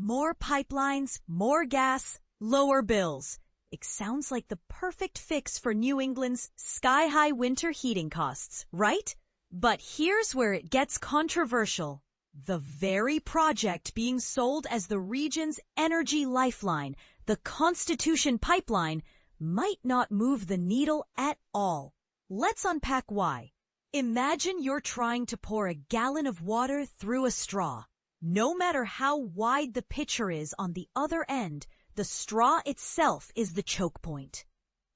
More pipelines, more gas, lower bills. It sounds like the perfect fix for New England's sky-high winter heating costs, right? But here's where it gets controversial. The very project being sold as the region's energy lifeline, the Constitution Pipeline, might not move the needle at all. Let's unpack why. Imagine you're trying to pour a gallon of water through a straw. No matter how wide the pitcher is on the other end, the straw itself is the choke point.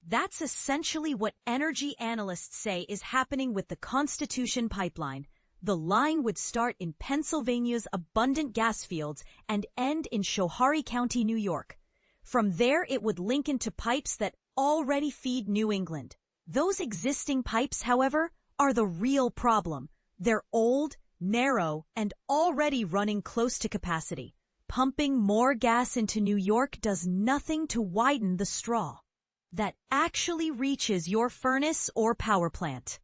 That's essentially what energy analysts say is happening with the Constitution Pipeline. The line would start in Pennsylvania's abundant gas fields and end in Schoharie County, New York. From there, it would link into pipes that already feed New England. Those existing pipes, however, are the real problem. They're old, narrow, and already running close to capacity. Pumping more gas into New York does nothing to widen the straw that actually reaches your furnace or power plant.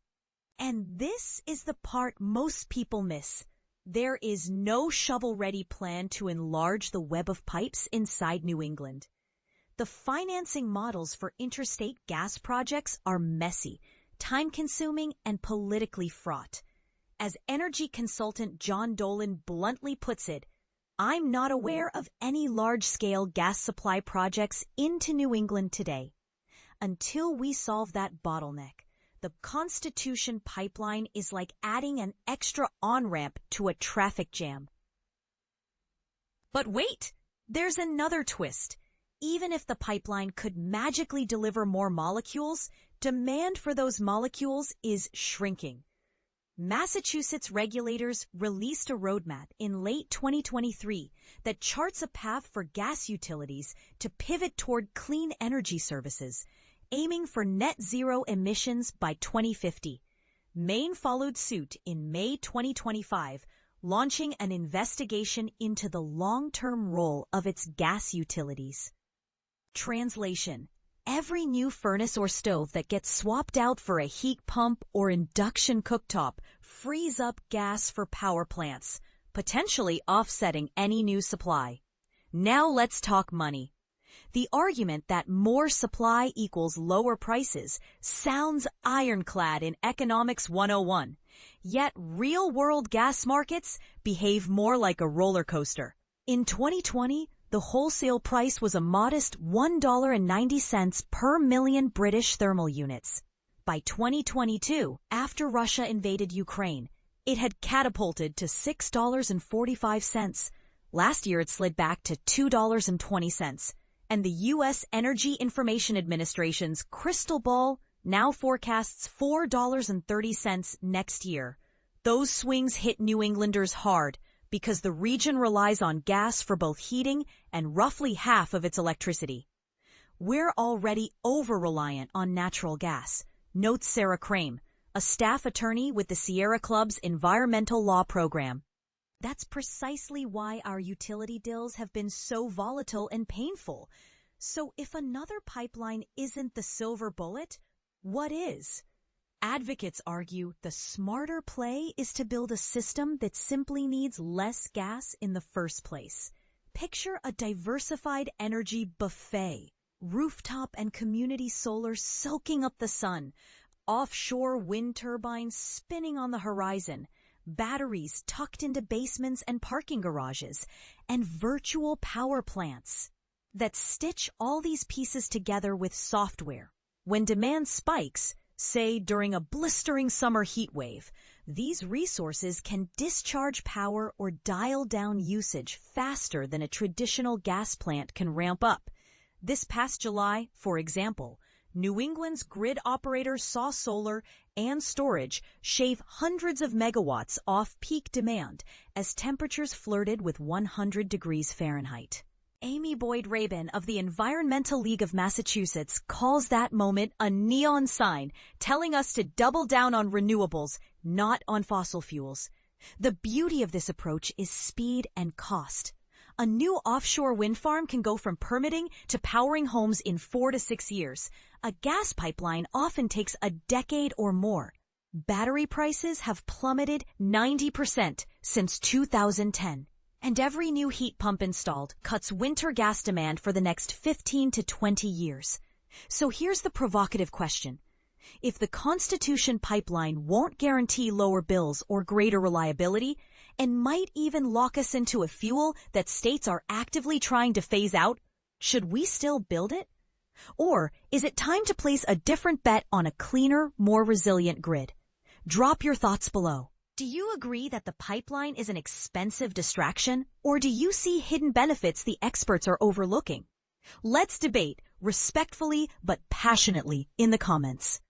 And this is the part most people miss. There is no shovel-ready plan to enlarge the web of pipes inside New England. The financing models for interstate gas projects are messy, time-consuming, and politically fraught. As energy consultant John Dolan bluntly puts it, "I'm not aware of any large-scale gas supply projects into New England today. Until we solve that bottleneck, the Constitution Pipeline is like adding an extra on-ramp to a traffic jam." But wait, there's another twist. Even if the pipeline could magically deliver more molecules, demand for those molecules is shrinking. Massachusetts regulators released a roadmap in late 2023 that charts a path for gas utilities to pivot toward clean energy services, aiming for net zero emissions by 2050. Maine followed suit in May 2025, launching an investigation into the long-term role of its gas utilities. Translation: every new furnace or stove that gets swapped out for a heat pump or induction cooktop frees up gas for power plants, potentially offsetting any new supply. Now let's talk money. The argument that more supply equals lower prices sounds ironclad in Economics 101, yet real-world gas markets behave more like a roller coaster. In 2020, the wholesale price was a modest $1.90 per million British thermal units. By 2022, after Russia invaded Ukraine, it had catapulted to $6.45. Last year it slid back to $2.20. And the U.S. Energy Information Administration's crystal ball now forecasts $4.30 next year. Those swings hit New Englanders hard because the region relies on gas for both heating and roughly half of its electricity. We're already over-reliant on natural gas, notes Sarah Crame, a staff attorney with the Sierra Club's environmental law program. That's precisely why our utility bills have been so volatile and painful. So if another pipeline isn't the silver bullet, what is? Advocates argue the smarter play is to build a system that simply needs less gas in the first place. Picture a diversified energy buffet, rooftop and community solar soaking up the sun, offshore wind turbines spinning on the horizon, batteries tucked into basements and parking garages, and virtual power plants that stitch all these pieces together with software. When demand spikes, say during a blistering summer heat wave, these resources can discharge power or dial down usage faster than a traditional gas plant can ramp up. This past July, for example, New England's grid operators saw solar and storage shave hundreds of megawatts off peak demand as temperatures flirted with 100 degrees Fahrenheit. Amy Boyd Rabin of the Environmental League of Massachusetts calls that moment a neon sign telling us to double down on renewables, not on fossil fuels. The beauty of this approach is speed and cost. A new offshore wind farm can go from permitting to powering homes in 4 to 6 years. A gas pipeline often takes a decade or more. Battery prices have plummeted 90% since 2010. And every new heat pump installed cuts winter gas demand for the next 15 to 20 years. So here's the provocative question. If the Constitution pipeline won't guarantee lower bills or greater reliability, and might even lock us into a fuel that states are actively trying to phase out, should we still build it? Or is it time to place a different bet on a cleaner, more resilient grid? Drop your thoughts below. Do you agree that the pipeline is an expensive distraction, or do you see hidden benefits the experts are overlooking? Let's debate respectfully but passionately in the comments.